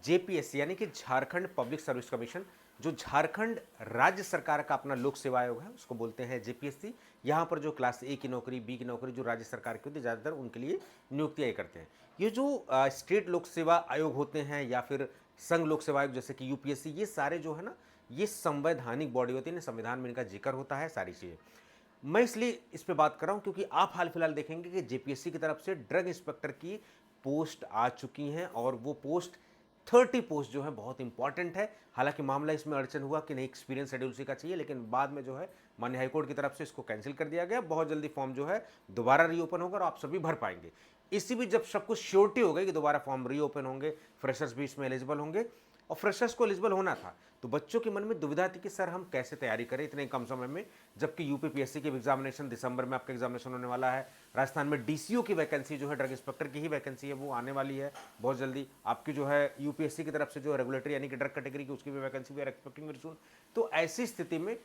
JPSC यानी कि Jharkhand public service commission, जो झारखंड राज्य सरकार का अपना लोक सेवा आयोग है, उसको बोलते हैं जेपीएससी। यहाँ पर जो क्लास ए की नौकरी, बी की नौकरी जो राज्य सरकार की होती है, ज़्यादातर उनके लिए नियुक्तियाँ ये करते हैं। ये जो स्टेट लोक सेवा आयोग होते हैं या फिर संघ लोक सेवा आयोग जैसे कि यूपीएससी, ये सारे जो है ना, ये संवैधानिक बॉडी होती है, संविधान में इनका जिक्र होता है, सारी चीज़ें। मैं इसलिए इस पे बात कर रहा हूं क्योंकि आप हाल फिलहाल देखेंगे कि जेपीएससी की तरफ से ड्रग इंस्पेक्टर की पोस्ट आ चुकी हैं और वो पोस्ट 30 पोस्ट जो है बहुत इंपॉर्टेंट है। हालांकि मामला इसमें अड़चन हुआ कि नहीं, एक्सपीरियंस शेड्यूल सी का चाहिए, लेकिन बाद में जो है माननीय हाईकोर्ट की तरफ से इसको कैंसिल कर दिया गया। बहुत जल्दी फॉर्म जो है दोबारा रीओपन होगा और आप सभी भर पाएंगे। इसी बीच जब सब कुछ श्योरिटी हो गई कि दोबारा फॉर्म रीओपन होंगे, फ्रेशर्स भी इसमें एलिजिबल होंगे और फ्रेशर्स को एलिजिबल होना था, तो बच्चों के मन में दुविधा थी कि सर हम कैसे तैयारी करें इतने कम समय में, जबकि यूपीपीएससी के एग्जामिनेशन दिसंबर में आपका एग्जामिनेशन होने वाला है। राजस्थान में डीसीओ की वैकेंसी जो है, ड्रग इंस्पेक्टर की ही वैकेंसी है, वो आने वाली है बहुत जल्दी। आपकी जो है यूपीएससी की तरफ से जो रेगुलेटरी यानी कि ड्रग कैटेगरी की, उसकी भी vacancy we are expecting very soon. तो ऐसी स्थिति में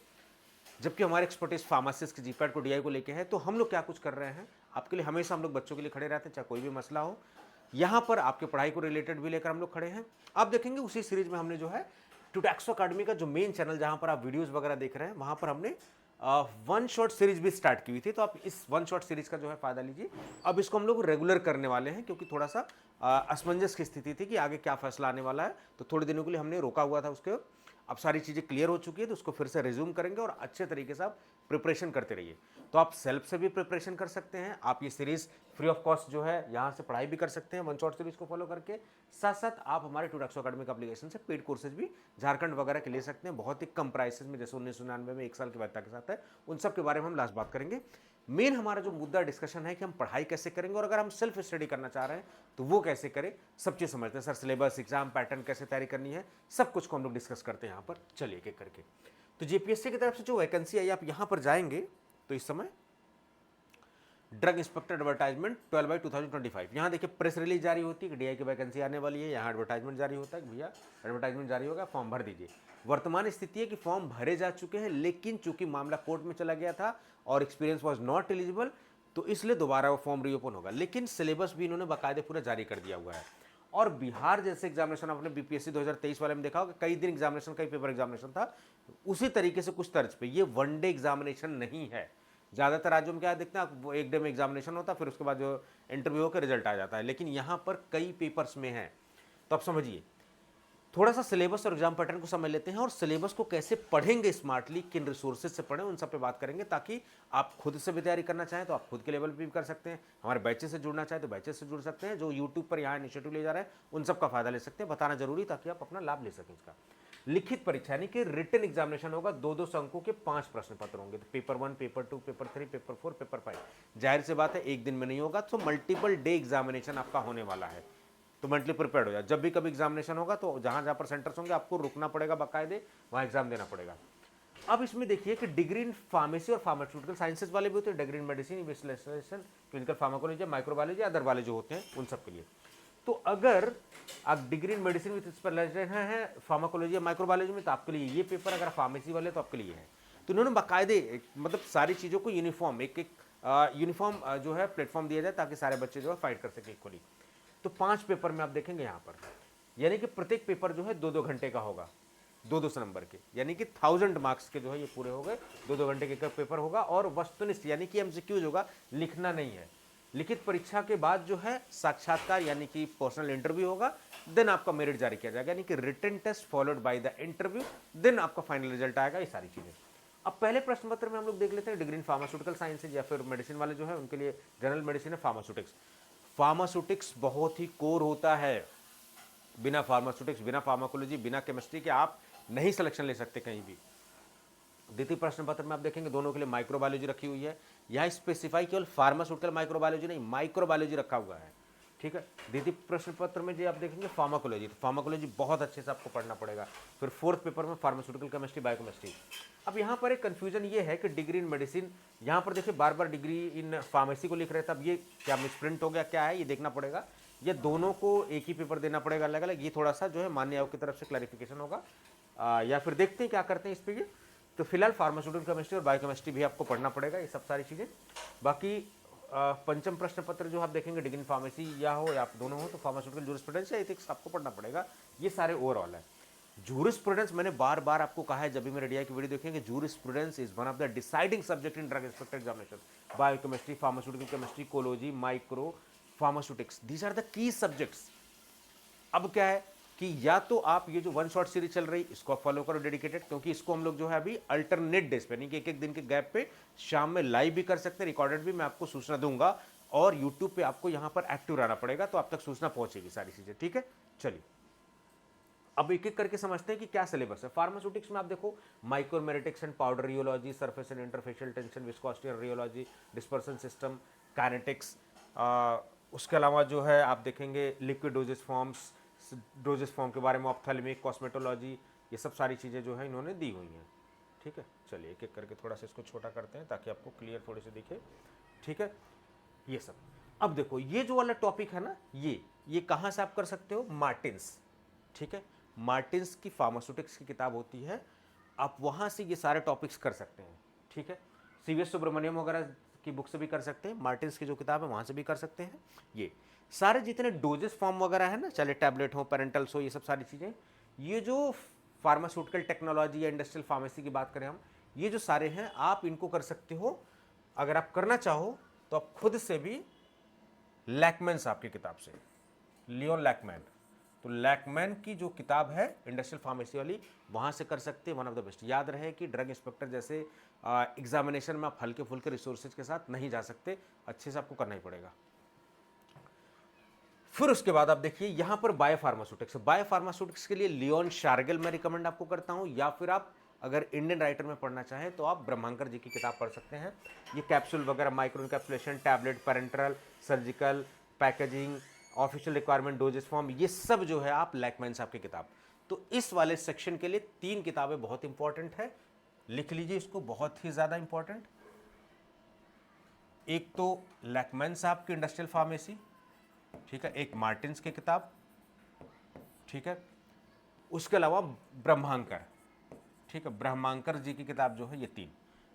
जबकि हमारे एक्सपर्टीज फार्मासिस्ट के जीपैट को डीआई को लेके है, तो हम लोग क्या कुछ कर रहे हैं आपके लिए, हमेशा हम लोग बच्चों के लिए खड़े रहते हैं, चाहे कोई भी मसला हो। यहाँ पर आपके पढ़ाई को रिलेटेड भी लेकर हम लोग खड़े हैं। आप देखेंगे उसी सीरीज में हमने जो है टूटैक्सो अकेडमी का जो मेन चैनल जहाँ पर आप वीडियोस वगैरह देख रहे हैं, वहाँ पर हमने वन शॉट सीरीज भी स्टार्ट की हुई थी। तो आप इस वन शॉट सीरीज का जो है फायदा लीजिए। अब इसको हम लोग रेगुलर करने वाले हैं क्योंकि थोड़ा सा असमंजस की स्थिति थी कि आगे क्या फैसला आने वाला है, तो थोड़े दिनों के लिए हमने रोका हुआ था उसके। अब सारी चीज़ें क्लियर हो चुकी है, तो उसको फिर से रिज्यूम करेंगे और अच्छे तरीके से आप प्रिपरेशन करते रहिए। तो आप सेल्फ से भी प्रिपरेशन कर सकते हैं, आप ये सीरीज़ फ्री ऑफ कॉस्ट जो है यहाँ से पढ़ाई भी कर सकते हैं वन शॉट सीरीज को फॉलो करके। साथ साथ आप हमारे टूटैक्सो अकेडमिक एप्लीकेशन से पेड कोर्सेज भी झारखंड वगैरह के ले सकते हैं, बहुत ही कम प्राइसेस में, जैसे 1999 में 1 साल की वैधता के साथ है। उन सब के बारे में हम लास्ट बात करेंगे। मेन हमारा जो मुद्दा डिस्कशन है कि हम पढ़ाई कैसे करेंगे और अगर हम सेल्फ स्टडी करना चाह रहे हैं तो वो कैसे करें, सब चीज़ समझते हैं। सर सिलेबस, एग्जाम पैटर्न कैसे तैयारी करनी है, सब कुछ को हम लोग डिस्कस करते हैं यहाँ पर। चलिए एक एक करके। तो जेपीएससी की तरफ से जो वैकेंसी आई, आप यहाँ पर जाएंगे तो इस समय ड्रग इंस्पेक्टर एडवर्टाइजमेंट 12/2025, यहाँ देखिए प्रेस रिलीज जारी होती है कि डीआई की वैकेंसी आने वाली है। यहाँ एडवर्टाइजमेंट जारी होता है कि भैया एडवर्टाइजमेंट जारी होगा, फॉर्म भर दीजिए। वर्तमान स्थिति है कि फॉर्म भरे जा चुके हैं, लेकिन चूंकि मामला कोर्ट में चला गया था और एक्सपीरियंस वॉज नॉट एलिजिबल, तो इसलिए दोबारा वो फॉर्म रीओपन होगा। लेकिन सिलेबस भी इन्होंने बाकायदे पूरा जारी कर दिया हुआ है। और बिहार जैसे एग्जामिनेशन आपने बीपीएससी 2023 वाले में देखा होगा, कई दिन एग्जामिनेशन, कई पेपर एग्जामिनेशन था, उसी तरीके से कुछ तर्ज पे। ये वन डे एग्जामिनेशन नहीं है। ज़्यादातर राज्यों में क्या देखते हैं आप, वो एक डे में एग्जामिनेशन होता है, फिर उसके बाद जो इंटरव्यू होकर रिजल्ट आ जाता है, लेकिन यहाँ पर कई पेपर्स में है। तो आप समझिए, थोड़ा सा सिलेबस और एग्जाम पैटर्न को समझ लेते हैं और सिलेबस को कैसे पढ़ेंगे स्मार्टली, किन रिसोर्सेज से पढ़ें, उन सब पे बात करेंगे, ताकि आप खुद से भी तैयारी करना चाहें तो आप खुद के लेवल पे भी कर सकते हैं, हमारे बैचेस से जुड़ना चाहें तो बैचेस से जुड़ सकते हैं, जो यूट्यूब पर यहाँ इनिशिएटिव ले जा रहे हैं उन सब का फायदा ले सकते हैं। बताना जरूरी ताकि आप अपना लाभ ले सकें इसका। लिखित परीक्षा यानी कि रिटन एग्जामिनेशन होगा, 2-2 अंकों के 5 प्रश्न पत्र होंगे। तो paper 1, paper 2, paper 3, paper 4, paper 5। जाहिर सी बात है एक दिन में नहीं होगा, तो मल्टीपल डे एग्जामिनेशन आपका होने वाला है। तो मेंटली प्रिपेयर हो जाए, जब भी कभी एग्जामिनेशन होगा तो जहां जहां पर सेंटर्स होंगे आपको रुकना पड़ेगा, बाकायदे वहां एग्जाम देना पड़ेगा। अब इसमें देखिए कि डिग्री इन फार्मेसी और फार्मास्यूटिकल साइंसेज वाले भी होते हैं, degree in medicine, investigation, clinical pharmacology, microbiology, other वाले जो होते हैं उन सब के लिए। तो अगर आप degree in medicine with specialization है फार्माकोलॉजी या माइक्रोबायोलॉजी में, तो आपके लिए ये पेपर, अगर फार्मेसी वाले तो आपके लिए है। तो इन्होंने बाकायदे मतलब सारी चीज़ों को यूनिफॉर्म, एक यूनिफॉर्म जो है प्लेटफॉर्म दिया जाए ताकि सारे बच्चे जो है फाइट कर सके इक्वली। तो 5 पेपर में आप देखेंगे यहाँ पर, यानी कि प्रत्येक पेपर जो है 2-2 घंटे का होगा, 2-2 नंबर के, यानी कि 1000 मार्क्स के जो है ये पूरे हो गए। 2-2 घंटे के पेपर होगा और वस्तुनिष्ठ यानी कि एमसीक्यूज होगा, लिखना नहीं है। लिखित परीक्षा के बाद जो है साक्षात्कार यानी कि पर्सनल इंटरव्यू होगा, देन आपका मेरिट जारी किया जाएगा, यानी कि written test followed by the interview, then आपका फाइनल रिजल्ट आएगा। ये सारी चीजें अब पहले प्रश्न पत्र में हम लोग देख लेते हैं। डिग्री इन फार्मास्यूटिकल साइंसेज या फिर मेडिसिन वाले जो है उनके लिए जनरल मेडिसिन है, फार्मास्यूटिक्स। फार्मास्यूटिक्स बहुत ही कोर होता है, बिना फार्मास्यूटिक्स, बिना फार्माकोलॉजी, बिना केमिस्ट्री के आप नहीं सिलेक्शन ले सकते कहीं भी। द्वितीय प्रश्न पत्र में आप देखेंगे दोनों के लिए माइक्रोबायोलॉजी रखी हुई है। यहाँ स्पेसिफाई केवल फार्मास्यूटिकल माइक्रोबायोलॉजी नहीं, माइक्रोबायोलॉजी रखा हुआ है, ठीक है। द्वितीय प्रश्न पत्र में जो आप देखेंगे फार्माकोलॉजी, तो फार्माकोलॉजी बहुत अच्छे से आपको पढ़ना पड़ेगा। फिर फोर्थ पेपर में फार्मास्यूटिकल केमिस्ट्री, बायोकेमिस्ट्री। अब यहाँ पर एक कंफ्यूजन ये है कि डिग्री इन मेडिसिन, यहाँ पर देखिए बार बार डिग्री इन फार्मेसी को लिख रहे थे, अब ये क्या मिसप्रिंट हो गया, क्या है ये देखना पड़ेगा। ये दोनों को एक ही पेपर देना पड़ेगा अलग अलग, ये थोड़ा सा जो है मान्य आयोग की तरफ से क्लैरिफिकेशन होगा, या फिर देखते हैं क्या करते हैं इस पर। तो फिलहाल फार्मास्यूटिकल केमिस्ट्री और बायोकेमिस्ट्री भी आपको पढ़ना पड़ेगा, ये सब सारी चीज़ें। बाकी पंचम प्रश्न पत्र जो आप देखेंगे डिग्री इन फार्मेसी या हो या आप दोनों हो तो फार्मास्यूटिकल जूरिस्प्रूडेंस या एथिक्स आपको पढ़ना पड़ेगा। ये सारे ओवरऑल है। जूरिस्प्रूडेंस मैंने बार बार आपको कहा है जब भी मेरे डीआई की वीडियो देखेंगे, jurisprudence is one of the deciding subject in drug inspector examination. Biochemistry, pharmaceutical chemistry, कोलॉजी, micro, pharmaceutics, these are the key subjects. अब क्या है कि या तो आप ये जो वन शॉट सीरीज चल रही इसको आप फॉलो करो डेडिकेटेड, क्योंकि इसको हम लोग जो है अभी अल्टरनेट डेज पे यानी कि एक एक दिन के गैप पे शाम में लाइव भी कर सकते हैं, रिकॉर्डेड भी मैं आपको सूचना दूंगा, और यूट्यूब पे आपको यहां पर एक्टिव रहना पड़ेगा तो आप तक सूचना पहुंचेगी सारी चीजें। ठीक है, चलिए अब एक एक करके समझते हैं कि क्या सिलेबस है। फार्मास्यूटिक्स में आप देखो माइक्रोमेरेटिक्स and powder rheology, surface and interfacial tension, viscosity and rheology, dispersion system, kinetics, उसके अलावा जो है आप देखेंगे liquid dosage forms, doses form के बारे में, ऑप्थेल्मिक, कॉस्मेटोलॉजी, ये सब सारी चीज़ें जो है इन्होंने दी हुई हैं। ठीक है, चलिए एक एक करके थोड़ा सा इसको छोटा करते हैं ताकि आपको क्लियर थोड़े से दिखे। ठीक है, ये सब अब देखो ये जो वाला टॉपिक है ना, ये कहाँ से आप कर सकते हो, मार्टिन्स। ठीक है, मार्टिन्स की फार्मास्यूटिक्स की किताब होती है, आप वहाँ से ये सारे टॉपिक्स कर सकते हैं। ठीक है, सीवीएस सुब्रमण्यम वगैरह की बुक से भी कर सकते हैं, मार्टिन्स की जो किताब है वहाँ से भी कर सकते हैं। ये सारे जितने डोजेस फॉर्म वगैरह है ना, चाहे टैबलेट हो, पेरेंटल्स हो, ये सब सारी चीज़ें, ये जो फार्मास्यूटिकल टेक्नोलॉजी या इंडस्ट्रियल फार्मेसी की बात करें हम, ये जो सारे हैं आप इनको कर सकते हो। अगर आप करना चाहो तो आप खुद से भी लैकमैन साहब की किताब से, लियोन लैकमैन, तो लैकमैन की जो किताब है इंडस्ट्रियल फार्मेसी वाली, वहाँ से कर सकते हैं, वन ऑफ द बेस्ट। याद रहे कि ड्रग इंस्पेक्टर जैसे एग्जामिनेशन में आप हल्के फुल्के रिसोर्सेज के साथ नहीं जा सकते, अच्छे से आपको करना ही पड़ेगा। फिर उसके बाद आप देखिए यहाँ पर बायोफार्मास्यूटिक्स, बायोफार्मास्यूटिक्स के लिए लियोन शार्गिल मैं रिकमेंड आपको करता हूँ, या फिर आप अगर इंडियन राइटर में पढ़ना चाहें तो आप ब्रह्मांकर जी की किताब पढ़ सकते हैं। ये कैप्सूल वगैरह, micro encapsulation, tablet, parenteral, surgical, packaging, official requirement, doses form, ये सब जो है आप लैकमैन साहब की किताब। तो इस वाले सेक्शन के लिए 3 किताबें बहुत इंपॉर्टेंट है, लिख लीजिए इसको, बहुत ही ज़्यादा इंपॉर्टेंट। एक तो लैकमैन साहब की इंडस्ट्रियल फार्मेसी, ठीक है, एक मार्टिन्स की किताब, ठीक है, उसके अलावा ब्रह्मांकर, ठीक है, ब्रह्मांकर जी की किताब जो है, ये 3।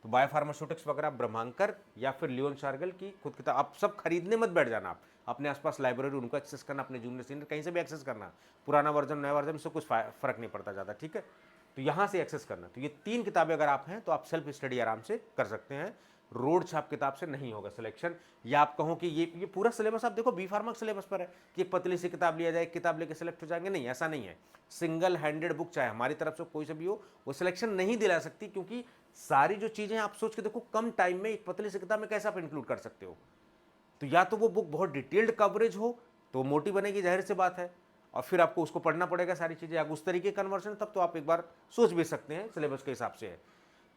तो बायोफार्मास्यूटिक्स वगैरह ब्रह्मांकर या फिर लियोन शार्गिल की खुद किताब, आप सब खरीदने मत बैठ जाना, आप अपने आसपास लाइब्रेरी उनको एक्सेस करना, अपने जूनियर सीनियर कहीं से भी एक्सेस करना, पुराना वर्जन नया वर्जन इससे कुछ फर्क नहीं पड़ता ज़्यादा। ठीक है, तो यहाँ से एक्सेस करना। तो ये 3 किताबें अगर आप हैं तो आप सेल्फ स्टडी आराम से कर सकते हैं। रोड छाप किताब से नहीं होगा सिलेक्शन, या आप कहो कि ये पूरा सिलेबस आप देखो बी फार्मा सिलेबस पर है कि एक पतली सी किताब लिया जाए, एक किताब लेके सिलेक्ट हो जाएंगे, नहीं, ऐसा नहीं है। सिंगल हैंडेड बुक चाहे हमारी तरफ से कोई से भी हो, वो सिलेक्शन नहीं दिला सकती, क्योंकि सारी जो चीज़ें आप सोच के देखो कम टाइम में एक पतली सी किताब में कैसे आप इंक्लूड कर सकते हो। तो या तो वो बुक बहुत डिटेल्ड कवरेज हो तो मोटी बनेगी, जाहिर सी बात है, और फिर आपको उसको पढ़ना पड़ेगा सारी चीज़ें, अगर उस तरीके कन्वर्जन, तब तो आप एक बार सोच भी सकते हैं सिलेबस के हिसाब से है।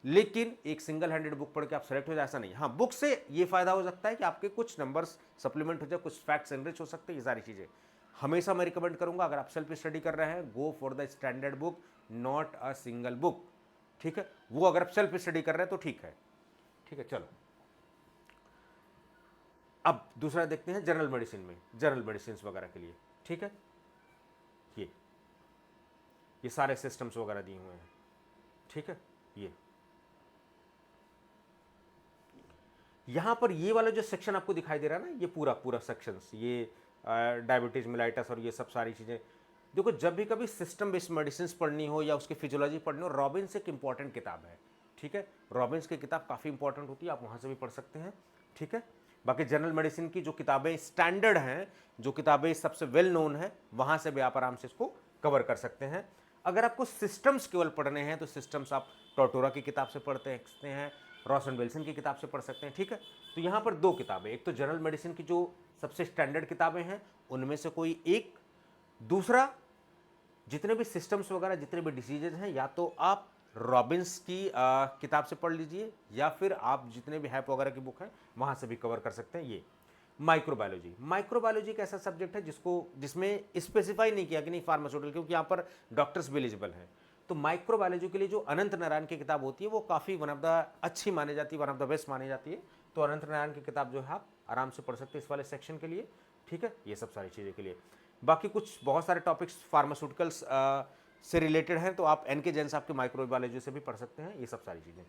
लेकिन एक सिंगल हैंडेड बुक पढ़ के आप सेलेक्ट हो जाए ऐसा नहीं। हाँ, बुक से ये फायदा हो सकता है कि आपके कुछ नंबर्स सप्लीमेंट हो जाए, कुछ फैक्ट्स एनरिच हो सकते हैं, ये सारी चीज़ें हमेशा मैं रिकमेंड करूंगा। अगर आप सेल्फ स्टडी कर रहे हैं, go for the standard book, not a single book. ठीक है, वो अगर आप सेल्फ स्टडी कर रहे हैं तो ठीक है। ठीक है, चलो अब दूसरा देखते हैं जनरल मेडिसिन में, जनरल मेडिसिन वगैरह के लिए। ठीक है, ये सारे सिस्टम्स वगैरह दिए हुए हैं। ठीक है, ये यहां पर ये वाला जो सेक्शन आपको दिखाई दे रहा है ना, ये पूरा पूरा सेक्शंस, ये डायबिटीज मिलाइटस और ये सब सारी चीज़ें देखो, जब भी कभी सिस्टम बेस्ड मेडिसिन पढ़नी हो या उसकी फिजियोलॉजी पढ़नी हो, रॉबिन्स एक इंपॉर्टेंट किताब है। ठीक है, रॉबिन्स की किताब काफ़ी इंपॉर्टेंट होती है, आप वहाँ से भी पढ़ सकते हैं। ठीक है, बाकी जनरल मेडिसिन की जो किताबें स्टैंडर्ड हैं, जो किताबें सबसे वेल नोन है, वहाँ से भी आप आराम से इसको कवर कर सकते हैं। अगर आपको सिस्टम्स केवल पढ़ने हैं तो सिस्टम्स आप टोटोरा की किताब से पढ़ते सकते हैं, रॉस एंड विल्सन की किताब से पढ़ सकते हैं। ठीक है, तो यहाँ पर 2 किताबें, एक तो जनरल मेडिसिन की जो सबसे स्टैंडर्ड किताबें हैं उनमें से कोई एक, दूसरा जितने भी सिस्टम्स वगैरह जितने भी डिसीजेज हैं, या तो आप रॉबिन्स की किताब से पढ़ लीजिए, या फिर आप जितने भी हैप वगैरह की बुक है वहाँ से भी कवर कर सकते हैं। ये माइक्रोबायोलॉजी, माइक्रोबायोलॉजी एक ऐसा सब्जेक्ट है जिसमें स्पेसिफाई नहीं किया कि नहीं फार्मास्यूटिकल, क्योंकि यहाँ पर डॉक्टर्स भी एलिजिबल हैं। तो माइक्रोबायोलॉजी के लिए जो अनंत नारायण की किताब होती है वो काफ़ी वन ऑफ द अच्छी मानी जाती है, वन ऑफ द बेस्ट मानी जाती है। तो अनंत नारायण की किताब जो है आप आराम से पढ़ सकते हैं इस वाले सेक्शन के लिए। ठीक है, ये सब सारी चीज़ें के लिए। बाकी कुछ बहुत सारे टॉपिक्स फार्मास्यूटिकल्स से रिलेटेड हैं, तो आप एनके जैन साहब के माइक्रोबायोलॉजी से भी पढ़ सकते हैं, ये सब सारी चीज़ें।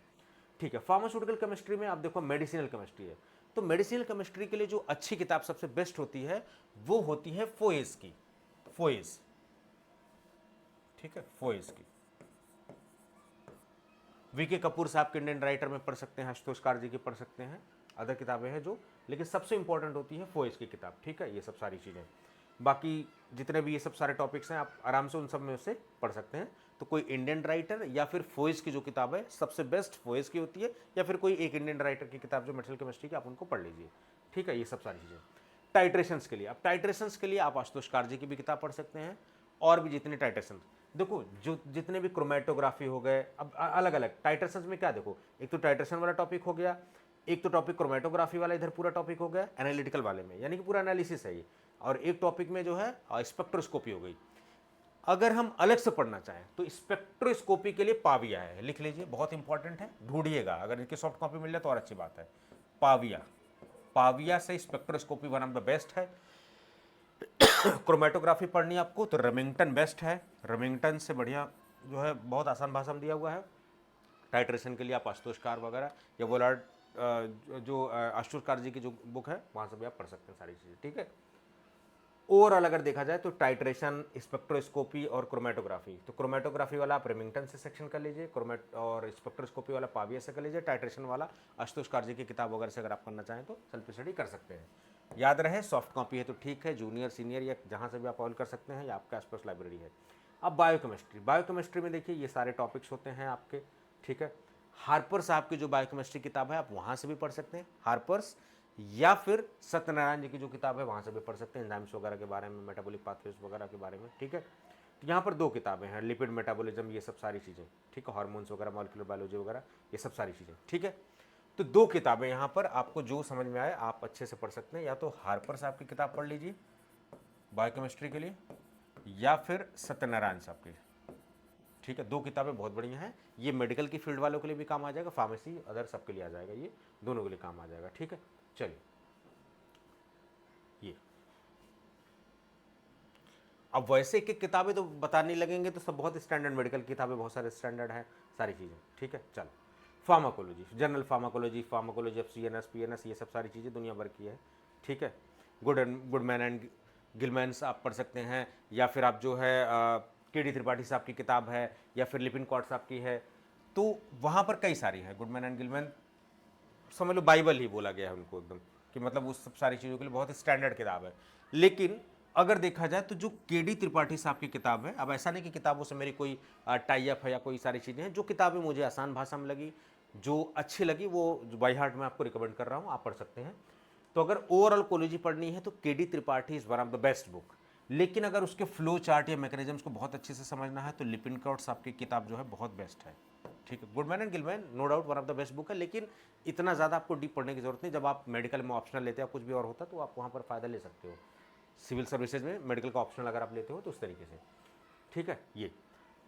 ठीक है, फार्मास्यूटिकल केमिस्ट्री में आप देखो मेडिसिनल केमिस्ट्री है, तो मेडिसिनल केमिस्ट्री के लिए जो अच्छी किताब सबसे बेस्ट होती है वो होती है फोएज की, फोएज, ठीक है, फोएज की। वीके कपूर साहब के इंडियन राइटर में पढ़ सकते हैं, आशुतोष कार जी की पढ़ सकते हैं, अदर किताबें हैं जो, लेकिन सबसे इंपॉर्टेंट होती है फोएज की किताब, ठीक है। ये सब सारी चीज़ें, बाकी जितने भी ये सब सारे टॉपिक्स हैं आप आराम से उन सब में से पढ़ सकते हैं। तो कोई इंडियन राइटर या फिर फोएज की जो किताब है सबसे बेस्ट फोएज की होती है, या फिर कोई एक इंडियन राइटर की किताब जो मेडिकल केमिस्ट्री की, आप उनको पढ़ लीजिए, ठीक है। ये सब सारी चीज़ें टाइट्रेशंस के लिए, अब टाइट्रेशंस के लिए आप आशुतोष कारजी की भी किताब पढ़ सकते हैं, और भी जितने टाइट्रेशन, देखो जो जितने भी क्रोमेटोग्राफी हो गए, अब अलग अलग टाइट्रेशंस में क्या, देखो एक तो टाइट्रेशन वाला टॉपिक हो गया, एक तो टॉपिक क्रोमेटोग्राफी वाला इधर पूरा टॉपिक हो गया एनालिटिकल वाले में, यानी कि पूरा एनालिसिस है ये, और एक टॉपिक में जो है स्पेक्ट्रोस्कोपी हो गई। अगर हम अलग से पढ़ना चाहें तो स्पेक्ट्रोस्कोपी के लिए पाविया है, लिख लीजिए, बहुत इंपॉर्टेंट है, ढूंढिएगा, अगर इनकी सॉफ्ट कॉपी मिल जाए तो और अच्छी बात है। पाविया, पाविया से spectroscopy one of the best है। क्रोमेटोग्राफी पढ़नी आपको तो रेमिंगटन बेस्ट है, रेमिंगटन से बढ़िया जो है, बहुत आसान भाषा में दिया हुआ है। टाइट्रेशन के लिए आप आशुतोष कार वगैरह या वोलार्ड जो आशुतोष कार जी की जो बुक है वहाँ से भी आप पढ़ सकते हैं सारी चीज़ें, ठीक है। ओवरऑल अगर देखा जाए तो टाइट्रेशन, स्पेक्ट्रोस्कोपी और क्रोमेटोग्राफी, तो क्रोमेटोग्राफी वाला आप रेमिंगटन से सेक्शन कर लीजिए, और स्पेक्ट्रोस्कोपी वाला पाविया से कर लीजिए, टाइट्रेशन वाला आशुतोष कार जी की किताब वगैरह से अगर आप करना चाहें तो सेल्फ स्टडी कर सकते हैं। याद रहे सॉफ्ट कॉपी है तो ठीक है, जूनियर सीनियर या जहाँ से भी आप अवेल कर सकते हैं, या आपके आसपास लाइब्रेरी है। अब बायोकेमिस्ट्री, बायोकेमिस्ट्री में देखिए ये सारे टॉपिक्स होते हैं आपके, ठीक है। हार्पर साहब की जो बायोकेमिस्ट्री किताब है आप वहाँ से भी पढ़ सकते हैं, हार्पर्स, या फिर सत्यनारायण जी की जो किताब है वहाँ से भी पढ़ सकते हैं, एंजाइम्स वगैरह के बारे में, मेटाबॉलिक पाथवेज वगैरह के बारे में, ठीक है। तो यहाँ पर दो किताबें हैं, लिपिड मेटाबॉलिज्म, ये सब सारी चीज़ें, ठीक है, हार्मोन्स वगैरह, मॉलिक्यूलर बायोलॉजी वगैरह, ये सब सारी चीज़ें, ठीक है। तो दो किताबें यहाँ पर आपको जो समझ में आए आप अच्छे से पढ़ सकते हैं, या तो हार्पर साहब की किताब पढ़ लीजिए बायोकेमिस्ट्री के लिए, या फिर सत्यनारायण साहब की, ठीक है। दो किताबें बहुत बढ़िया हैं, ये मेडिकल की फील्ड वालों के लिए भी काम आ जाएगा, फार्मेसी अदर सबके लिए आ जाएगा, ये दोनों के लिए काम आ जाएगा, ठीक है। चलिए, ये अब वैसे एक एक किताबें तो बताने लगेंगे तो सब बहुत स्टैंडर्ड मेडिकल किताबें बहुत सारे स्टैंडर्ड हैं सारी चीज़ें, ठीक है। चल, pharmacology, general pharmacology, pharmacology of CNS PNS, ये सब सारी चीज़ें दुनिया भर की है, ठीक है। गुडमैन एंड गिलमैन्स आप पढ़ सकते हैं, या फिर आप जो है KD त्रिपाठी साहब की किताब है, या फिर लिपिन कॉट साहब की है, तो वहाँ पर कई सारी हैं। गुडमैन एंड गिलमैन समझ लो बाइबल ही बोला गया है उनको एकदम, कि मतलब उस सब सारी चीज़ों के लिए बहुत स्टैंडर्ड किताब है। लेकिन अगर देखा जाए तो जो KD त्रिपाठी साहब की किताब है, अब ऐसा नहीं कि किताबों से मेरी कोई टाई अप है या कोई सारी चीज़ें हैं, जो किताबें मुझे आसान भाषा में लगी, जो अच्छी लगी, वो बाई हार्ट में आपको रिकमेंड कर रहा हूँ, आप पढ़ सकते हैं। तो अगर ओवरऑल कोलॉजी पढ़नी है तो KD Tripathi is one of the best book. लेकिन अगर उसके फ्लो चार्ट या मैकेनिज्म्स को बहुत अच्छे से समझना है तो लिपिन कॉट साहब की किताब जो है बहुत बेस्ट है, ठीक है। Goodman and Gilman no doubt one of the best book है, लेकिन इतना ज़्यादा आपको डीप पढ़ने की जरूरत नहीं। जब आप मेडिकल में ऑप्शनल लेते हैं, कुछ भी और होता तो आप वहाँ पर फ़ायदा ले सकते हो, सिविल सर्विसेज में मेडिकल का ऑप्शनल अगर आप लेते हो तो उस तरीके से, ठीक है। ये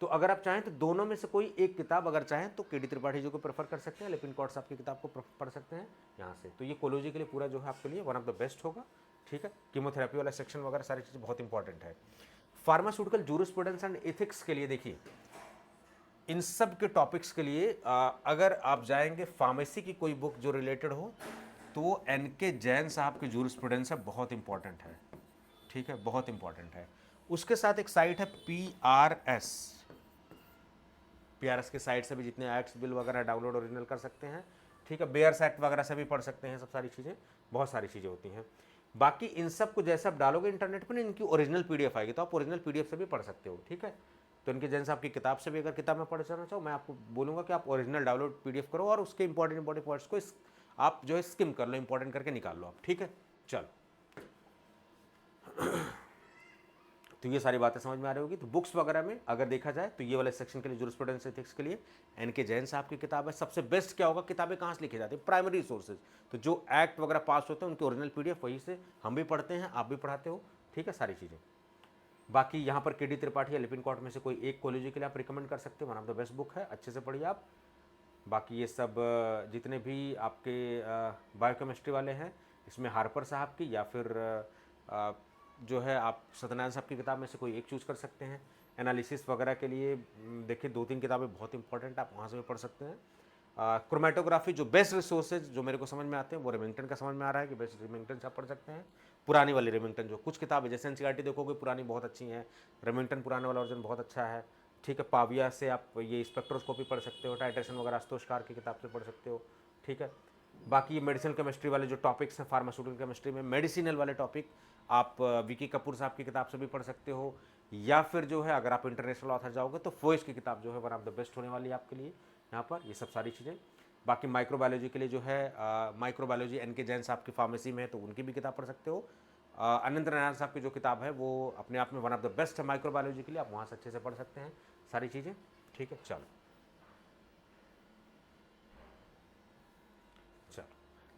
तो अगर आप चाहें तो दोनों में से कोई एक किताब अगर चाहें तो KD त्रिपाठी जी को प्रेफर कर सकते हैं, लिपिन कॉट साहब की किताब को पढ़ सकते हैं यहाँ से। तो ये कोलॉजी के लिए पूरा जो है आपके लिए वन ऑफ द बेस्ट होगा, ठीक है। कीमोथेरेपी वाला सेक्शन वगैरह सारी चीज़ें बहुत इंपॉर्टेंट है। फार्मास्यूटिकल जूरिस्प्रूडेंस एंड एथिक्स के लिए देखिए, इन सब के टॉपिक्स के लिए अगर आप जाएंगे फार्मेसी की कोई बुक जो रिलेटेड हो तो वो NK जैन साहब की जूरिस्प्रूडेंस है, बहुत इंपॉर्टेंट है, ठीक है, बहुत इंपॉर्टेंट है। उसके साथ एक साइट है PRS के साइट से भी जितने एक्ट्स बिल वगैरह डाउनलोड ओरिजिनल कर सकते हैं, ठीक है। बेयर्स एक्ट वगैरह से भी पढ़ सकते हैं, सब सारी चीज़ें, बहुत सारी चीज़ें होती हैं। बाकी इन सब को जैसे आप डालोगे इंटरनेट पर ना, इनकी ओरिजिनल PDF आएगी, तो आप ओरिजिनल PDF से भी पढ़ सकते हो, ठीक है। तो इनके जैन साहब की किताब से भी अगर किताब में पढ़ जाना चाहो, मैं आपको बोलूँगा कि आप ओरिजिनल डाउनलोड PDF करो और उसके इंपॉर्टेंट पॉइंट्स को आप जो है स्किम कर लो, इंपॉर्टेंट करके निकाल लो आप, ठीक है। चलो, तो ये सारी बातें समझ में आ रही होगी। तो बुक्स वगैरह में अगर देखा जाए तो ये वाले सेक्शन के लिए जूरिस्प्रूडेंस एथिक्स के लिए NK जैन साहब की किताब है। सबसे बेस्ट क्या होगा, किताबें कहाँ से लिखी जाती है, प्राइमरी सोर्सेज, तो जो एक्ट वगैरह पास होते हैं उनके ओरिजिनल PDF वहीं से हम भी पढ़ते हैं, आप भी पढ़ाते हो, ठीक है, सारी चीज़ें। बाकी यहाँ पर KD त्रिपाठी या लिपिन कॉट में से कोई एक कॉलेज के लिए आप रिकमेंड कर सकते हो, one of the best book है, अच्छे से पढ़िए आप। बाकी ये सब जितने भी आपके बायोकेमिस्ट्री वाले हैं, इसमें हार्पर साहब की या फिर जो है आप सत्यनारायण साहब की किताब में से कोई एक चूज़ कर सकते हैं। एनालिसिस वगैरह के लिए देखिए 2-3 किताबें बहुत इंपॉर्टेंट, आप वहाँ से भी पढ़ सकते हैं। क्रोमेटोग्राफी जो बेस्ट रिसोर्सेज जो मेरे को समझ में आते हैं वो रेमिंगटन का समझ में आ रहा है कि बेस्ट रेमिंगटन से आप पढ़ सकते हैं। पुरानी वाली रेमिंगटन जो कुछ किताबें जैसे एनसीईआरटी देखोगे पुरानी बहुत अच्छी हैं, रेमिंगटन पुराने वाला वर्जन बहुत अच्छा है। ठीक है, पाविया से आप ये स्पेक्ट्रोस्कोपी पढ़ सकते हो, टाइट्रेशन वगैरह आशुतोष की किताब से पढ़ सकते हो। ठीक है, बाकी ये मेडिसिनल केमिस्ट्री वाले जो टॉपिक्स हैं फार्मास्यूटिकल केमिस्ट्री में मेडिसिनल वाले टॉपिक आप विकी कपूर साहब की किताब से भी पढ़ सकते हो, या फिर जो है अगर आप इंटरनेशनल ऑथर जाओगे तो फोइस की किताब जो है वन ऑफ द बेस्ट होने वाली है आपके लिए यहाँ पर, ये सब सारी चीज़ें। बाकी माइक्रोबायोलॉजी के लिए जो है माइक्रोबायोलॉजी एनके जैन साहब की फार्मेसी में है तो उनकी भी किताब पढ़ सकते हो। अनंत नारायण साहब की जो किताब है वो अपने आप में वन ऑफ द बेस्ट है माइक्रोबायोलॉजी के लिए, आप वहाँ से अच्छे से पढ़ सकते हैं सारी चीज़ें। ठीक है, चलो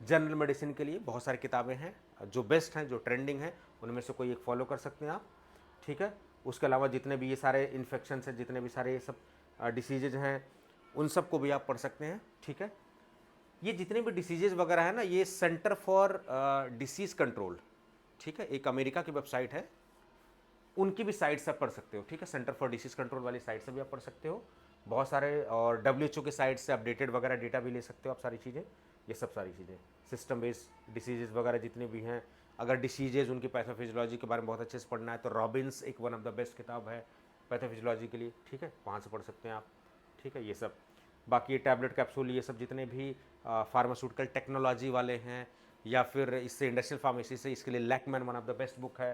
जनरल मेडिसिन के लिए बहुत सारी किताबें हैं जो बेस्ट हैं, जो ट्रेंडिंग हैं, उनमें से कोई एक फॉलो कर सकते हैं आप। ठीक है, उसके अलावा जितने भी ये सारे इन्फेक्शंस हैं, जितने भी सारे ये सब डिसीजेज हैं, उन सब को भी आप पढ़ सकते हैं। ठीक है, ये जितने भी डिसीजेज वगैरह है ना, ये सेंटर फॉर डिसीज़ कंट्रोल, ठीक है, एक अमेरिका की वेबसाइट है, उनकी भी साइट से आप पढ़ सकते हो। ठीक है, सेंटर फॉर डिसीज़ कंट्रोल वाली साइट से भी आप पढ़ सकते हो बहुत सारे, और WHO की साइट से अपडेटेड वगैरह डेटा भी ले सकते हो आप सारी चीज़ें, ये सब सारी चीज़ें सिस्टम बेस्ड डिसीजेज वगैरह जितने भी हैं। अगर डिसीजेज उनकी पैथोफिजियोलॉजी के बारे में बहुत अच्छे से पढ़ना है तो रॉबिन्स एक वन ऑफ द बेस्ट किताब है पैथोफिजियोलॉजी के लिए। ठीक है, वहाँ से पढ़ सकते हैं आप। ठीक है, ये सब बाकी ये टैबलेट कैप्सूल ये सब जितने भी फार्मास्यूटिकल टेक्नोलॉजी वाले हैं या फिर इससे इंडस्ट्रियल फार्मेसी से, इसके लिए Lachman one of the best book है।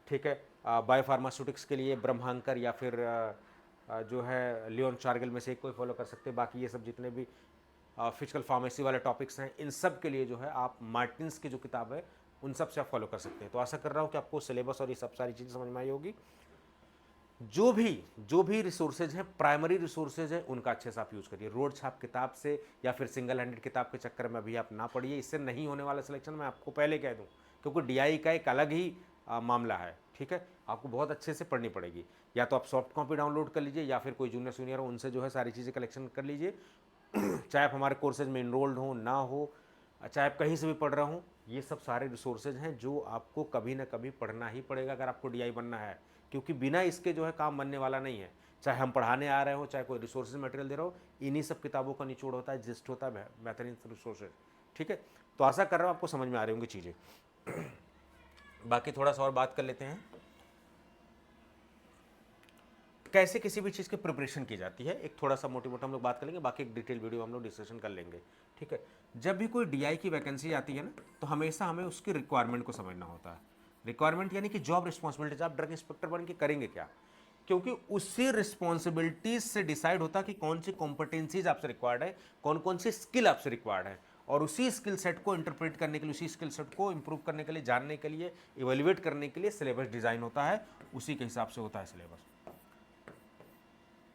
ठीक है, बायोफार्मास्यूटिक्स के लिए ब्रह्मांकर या फिर जो है लियोन चार्गिल में से एक कोई फॉलो कर सकते हैं। बाकी ये सब जितने भी फिजिकल फार्मेसी वाले टॉपिक्स हैं, इन सब के लिए जो है आप मार्टिन्स की जो किताब है उन सब से आप फॉलो कर सकते हैं। तो आशा कर रहा हूँ कि आपको सिलेबस और ये सब सारी चीज़ें समझ में आई होगी। जो भी रिसोर्सेज हैं, प्राइमरी रिसोर्सेज हैं, उनका अच्छे से आप यूज़ करिए। रोड छाप किताब से या फिर सिंगल हैंडेड किताब के चक्कर में अभी आप ना पढ़िए, इससे नहीं होने वाला सिलेक्शन मैं आपको पहले कह दूँ, क्योंकि DI का एक अलग ही मामला है। ठीक है, आपको बहुत अच्छे से पढ़नी पड़ेगी। या तो आप सॉफ्ट कॉपी डाउनलोड कर लीजिए या फिर कोई जूनियर सीनियर हो उनसे जो है सारी चीज़ें कलेक्शन कर लीजिए। चाहे आप हमारे कोर्सेज में इनरोल्ड हो ना हो, चाहे आप कहीं से भी पढ़ रहा हूँ, ये सब सारे रिसोर्सेज हैं जो आपको कभी ना कभी पढ़ना ही पड़ेगा अगर आपको DI बनना है, क्योंकि बिना इसके जो है काम बनने वाला नहीं है। चाहे हम पढ़ाने आ रहे हो, चाहे कोई रिसोर्सेज मटेरियल दे रहा हो, इन्हीं सब किताबों का निचोड़ होता है, जिस्ट होता है बेहतरीन रिसोर्सेज। ठीक है, तो आशा कर रहा हूँ आपको समझ में आ रही होंगी चीज़ें। बाकी थोड़ा सा और बात कर लेते हैं कैसे किसी भी चीज़ की प्रिपरेशन की जाती है। एक थोड़ा सा मोटी मोटा हम लोग बात कर लेंगे, बाकी एक डिटेल वीडियो हम लोग डिस्कशन कर लेंगे। ठीक है, जब भी कोई DI की वैकेंसी आती है ना, तो हमेशा हमें उसकी रिक्वायरमेंट को समझना होता है। रिक्वायरमेंट यानी कि जॉब रिस्पॉन्सिबिलिटीज, आप ड्रग इंस्पेक्टर बन के करेंगे क्या, क्योंकि उसी रिस्पॉन्सिबिलिटीज से डिसाइड होता है कि कौन सी कॉम्पिटेंसीज आपसे रिक्वायर्ड है, कौन कौन सी स्किल आपसे रिक्वायर्ड है, और उसी स्किल सेट को इंटरप्रेट करने के लिए, उसी स्किल सेट को इंप्रूव करने के लिए, जानने के लिए, इवेल्युएट करने के लिए सिलेबस डिज़ाइन होता है, उसी के हिसाब से होता है सिलेबस।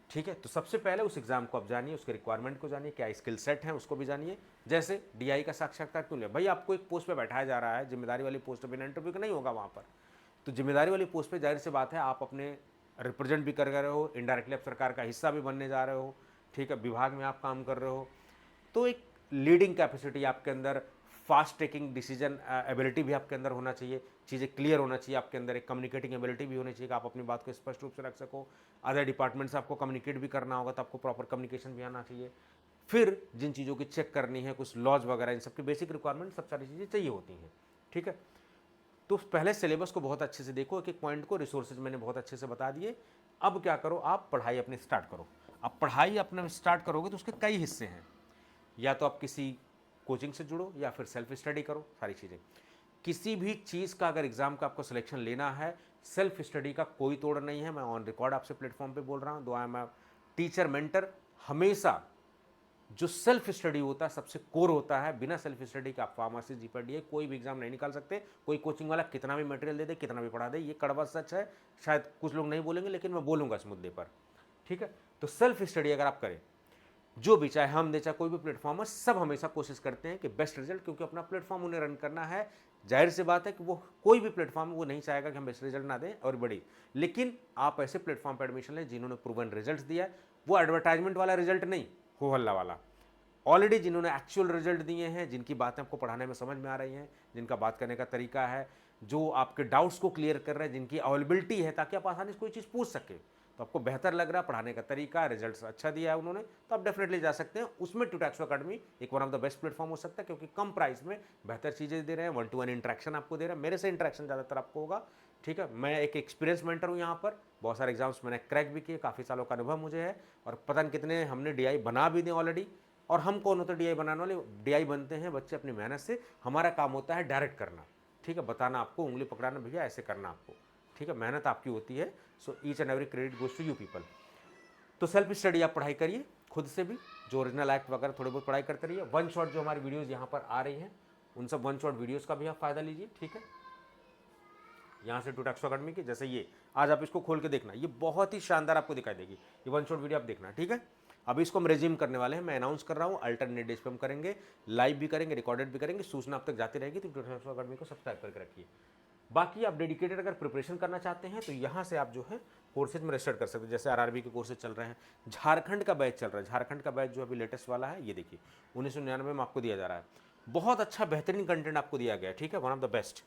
ठीक है, तो सबसे पहले उस एग्जाम को आप जानिए, उसके रिक्वायरमेंट को जानिए, क्या स्किल सेट है उसको भी जानिए। जैसे DI का साक्षात्कार क्यों लिया भाई, आपको एक पोस्ट पे बैठाया जा रहा है, जिम्मेदारी वाली पोस्ट पे, बिना इंटरव्यू का नहीं होगा वहाँ पर। तो जिम्मेदारी वाली पोस्ट पे जाहिर सी बात है आप अपने रिप्रेजेंट भी कर रहे हो, इनडायरेक्टली आप सरकार का हिस्सा भी बनने जा रहे हो। ठीक है, विभाग में आप काम कर रहे हो, तो एक लीडिंग कैपेसिटी आपके अंदर, फास्ट टेकिंग डिसीजन एबिलिटी भी आपके अंदर होना चाहिए, चीज़ें क्लियर होना चाहिए आपके अंदर, एक कम्युनिकेटिंग एबिलिटी भी होनी चाहिए कि आप अपनी बात को स्पष्ट रूप से रख सको। अदर डिपार्टमेंट से आपको कम्युनिकेट भी करना होगा तो आपको प्रॉपर कम्युनिकेशन भी आना चाहिए। फिर जिन चीज़ों की चेक करनी है, कुछ लॉज वगैरह, इन सबकी बेसिक रिक्वायरमेंट सब सारी चीज़ें चाहिए होती हैं। ठीक है, तो पहले सिलेबस को बहुत अच्छे से देखो, एक एक पॉइंट को, रिसोर्सेज मैंने बहुत अच्छे से बता दिए। अब क्या करो, आप पढ़ाई अपनी स्टार्ट करो। अब पढ़ाई अपने स्टार्ट करोगे तो उसके कई हिस्से हैं, या तो आप किसी कोचिंग से जुड़ो या फिर सेल्फ स्टडी करो सारी चीज़ें। किसी भी चीज़ का अगर एग्जाम का आपको सिलेक्शन लेना है, सेल्फ स्टडी का कोई तोड़ नहीं है। मैं ऑन रिकॉर्ड आपसे प्लेटफॉर्म पे बोल रहा हूँ, दो आई एम टीचर मेंटर, हमेशा जो सेल्फ स्टडी होता है सबसे कोर होता है। बिना सेल्फ स्टडी के आप फार्मेसी GPDA कोई भी एग्जाम नहीं निकाल सकते। कोई कोचिंग वाला कितना भी मटेरियल दे दे, कितना भी पढ़ा दे, ये कड़वा सच है। शायद कुछ लोग नहीं बोलेंगे लेकिन मैं बोलूँगा इस मुद्दे पर। ठीक है, तो सेल्फ स्टडी अगर आप करें, जो भी, चाहे हम दे चाहे कोई भी प्लेटफॉर्म है, सब हमेशा कोशिश करते हैं कि बेस्ट रिजल्ट, क्योंकि अपना प्लेटफॉर्म उन्हें रन करना है। जाहिर सी बात है कि वो कोई भी प्लेटफॉर्म वो नहीं चाहेगा कि हम बेस्ट रिजल्ट ना दें और बड़ी, लेकिन आप ऐसे प्लेटफॉर्म पर एडमिशन लें जिन्होंने प्रूवन रिजल्ट दिया है। वो एडवर्टाइजमेंट वाला रिजल्ट नहीं, हो हल्ला वाला, ऑलरेडी जिन्होंने एक्चुअल रिजल्ट दिए हैं, जिनकी बातें आपको पढ़ाने में समझ में आ रही हैं, जिनका बात करने का तरीका है, जो आपके डाउट्स को क्लियर कर रहे हैं, जिनकी अवेलेबिलिटी है ताकि आप आसानी से कोई चीज़ पूछ सके। तो आपको बेहतर लग रहा है, पढ़ाने का तरीका, रिजल्ट्स अच्छा दिया है उन्होंने, तो आप डेफिनेटली जा सकते हैं उसमें। ट्यूटैक्सो अकेडमी एक one of the best platform हो सकता है, क्योंकि कम प्राइस में बेहतर चीज़ें दे रहे हैं, 1-to-1 इंटरेक्शन आपको दे रहे हैं। मेरे से इंटरेक्शन ज़्यादातर आपको होगा, ठीक है। मैं एक एक्सपीरियंस मेंटर हूँ यहाँ पर, बहुत सारे एग्जाम्स मैंने क्रैक भी किए, काफ़ी सालों का अनुभव मुझे है, और पता नहीं कितने हमने डीआई बना भी दिए ऑलरेडी। और हम कौन होते हैं डीआई बनाने वाले? डीआई बनते हैं बच्चे अपनी मेहनत से, हमारा काम होता है डायरेक्ट करना, ठीक है, बताना आपको, उंगली पकड़ाना, भैया ऐसे करना आपको, ठीक है, मेहनत आपकी होती है। So each and every credit goes to you people. तो सेल्फ स्टडी आप पढ़ाई करिए खुद से भी, जो ओरिजिनल एक्ट वगैरह थोड़ी बहुत पढ़ाई करते रहिए। वन शॉट जो हमारी वीडियोज़ यहाँ पर आ रही हैं, उन सब वन शॉट वीडियोज़ का भी आप फ़ायदा लीजिए, ठीक है। यहाँ से ट्यूटैक्सो अकेडमी की, जैसे ये आज आप इसको खोल के देखना, ये बहुत ही शानदार आपको दिखाई देगी, ये वन शॉट वीडियो आप देखना, ठीक है। अभी इसको हम रेज्यूम करने वाले हैं, मैं अनाउंस कर रहा हूँ, अल्टरनेट डेज पे हम करेंगे, लाइव भी करेंगे, रिकॉर्डेड भी करेंगे, सूचना अब तक जाती रहेगी। तो ट्यूटैक्सो अकेडमी को सब्सक्राइब करके रखिए। बाकी आप डेडिकेटेड अगर प्रिपरेशन करना चाहते हैं तो यहाँ से आप जो है कोर्सेज में रजिस्टर कर सकते हैं। जैसे आरआरबी के कोर्सेज चल रहे हैं, झारखंड का बैच चल रहा है, झारखंड का बैच जो अभी लेटेस्ट वाला है, ये देखिए 1999 में आपको दिया जा रहा है। बहुत अच्छा बेहतरीन कंटेंट आपको दिया गया है, ठीक है, वन ऑफ द बेस्ट।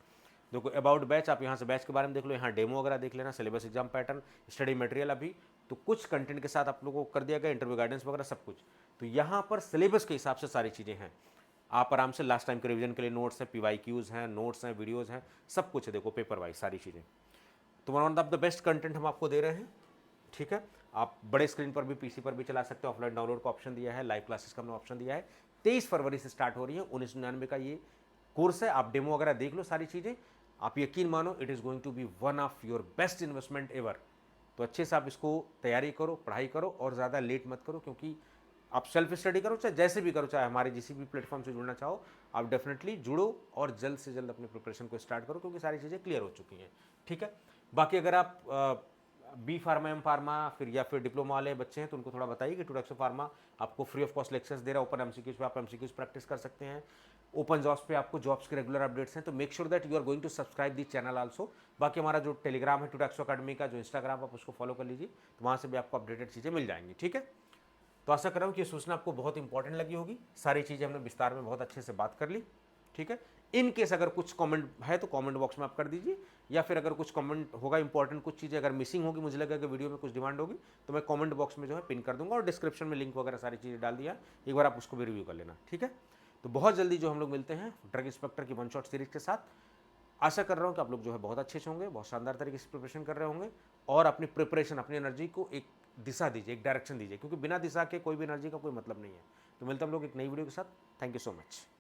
देखो अबाउट बैच, आप यहाँ से बैच के बारे में देख लो, यहाँ डेमो वगैरह देख लेना, syllabus, exam pattern, study material, अभी तो कुछ कंटेंट के साथ आप लोगों को कर दिया गया, इंटरव्यू गाइडेंस वगैरह सब कुछ। तो यहाँ पर सिलेबस के हिसाब से सारी चीज़ें हैं, आप आराम से लास्ट टाइम के रिवीजन के लिए नोट्स हैं, पीवाईक्यूज़ हैं, नोट्स हैं, वीडियोज़ हैं, सब कुछ है, देखो पेपर वाइज सारी चीज़ें। तो one of the best content हम आपको दे रहे हैं, ठीक है। आप बड़े स्क्रीन पर भी, पीसी पर भी चला सकते हो, ऑफलाइन डाउनलोड का ऑप्शन दिया है, लाइव क्लासेस का हमने ऑप्शन दिया है। 23 फरवरी से स्टार्ट हो रही है, 1999 का ये कोर्स है, आप डेमो वगैरह देख लो सारी चीज़ें, आप यकीन मानो it is going to be one of your best investment ever. तो अच्छे से आप इसको तैयारी करो, पढ़ाई करो, और ज़्यादा लेट मत करो, क्योंकि आप सेल्फ स्टडी करो, चाहे जैसे भी करो, चाहे हमारे किसी भी प्लेटफॉर्म से जुड़ना चाहो, आप डेफिनेटली जुड़ो और जल्द से जल्द अपनी प्रिपरेशन को स्टार्ट करो, क्योंकि सारी चीज़ें क्लियर हो चुकी हैं, ठीक है। बाकी अगर आप बी फार्मा, एम फार्मा, फिर या फिर डिप्लोमा वाले बच्चे हैं, तो उनको थोड़ा बताइए कि ट्यूटैक्सो फार्मा आपको फ्री ऑफ कॉस्ट लेक्चर्स दे रहा है, ओपन एमसीक्यूज पे आप एमसीक्यूज प्रैक्टिस कर सकते हैं, ओपन जॉब्स पे आपको जॉब्स के रेगुलर अपडेट्स हैं। तो make sure that you are going to subscribe the channel also. बाकी हमारा जो टेलीग्राम है ट्यूटैक्सो अकेडमी का, जो इंस्टाग्राम, आप उसको फॉलो कर लीजिए, तो वहाँ से भी आपको अपडेटेड चीज़ें मिल जाएंगी, ठीक है। तो आशा कर रहा हूँ कि ये सूचना आपको बहुत इंपॉर्टेंट लगी होगी, सारी चीज़ें हमने विस्तार में बहुत अच्छे से बात कर ली, ठीक है। इन केस अगर कुछ कमेंट है तो कमेंट बॉक्स में आप कर दीजिए, या फिर अगर कुछ कमेंट होगा इंपॉर्टेंट, कुछ चीज़ें अगर मिसिंग होगी, मुझे लगा कि वीडियो में कुछ डिमांड होगी, तो मैं कमेंट बॉक्स में जो है पिन कर दूंगा, और डिस्क्रिप्शन में लिंक वगैरह सारी चीज़ें डाल दिया, एक बार आप उसको भी रिव्यू कर लेना, ठीक है। तो बहुत जल्दी जो हम लोग मिलते हैं ड्रग इंस्पेक्टर की वन शॉट सीरीज के साथ। आशा कर रहा हूँ कि आप लोग जो है बहुत अच्छे से होंगे, बहुत शानदार तरीके से प्रिपरेशन कर रहे होंगे, और अपनी प्रिपरेशन, अपनी एनर्जी को एक दिशा दीजिए, एक डायरेक्शन दीजिए, क्योंकि बिना दिशा के कोई भी एनर्जी का कोई मतलब नहीं है। तो मिलते हम लोग एक नई वीडियो के साथ। Thank you so much.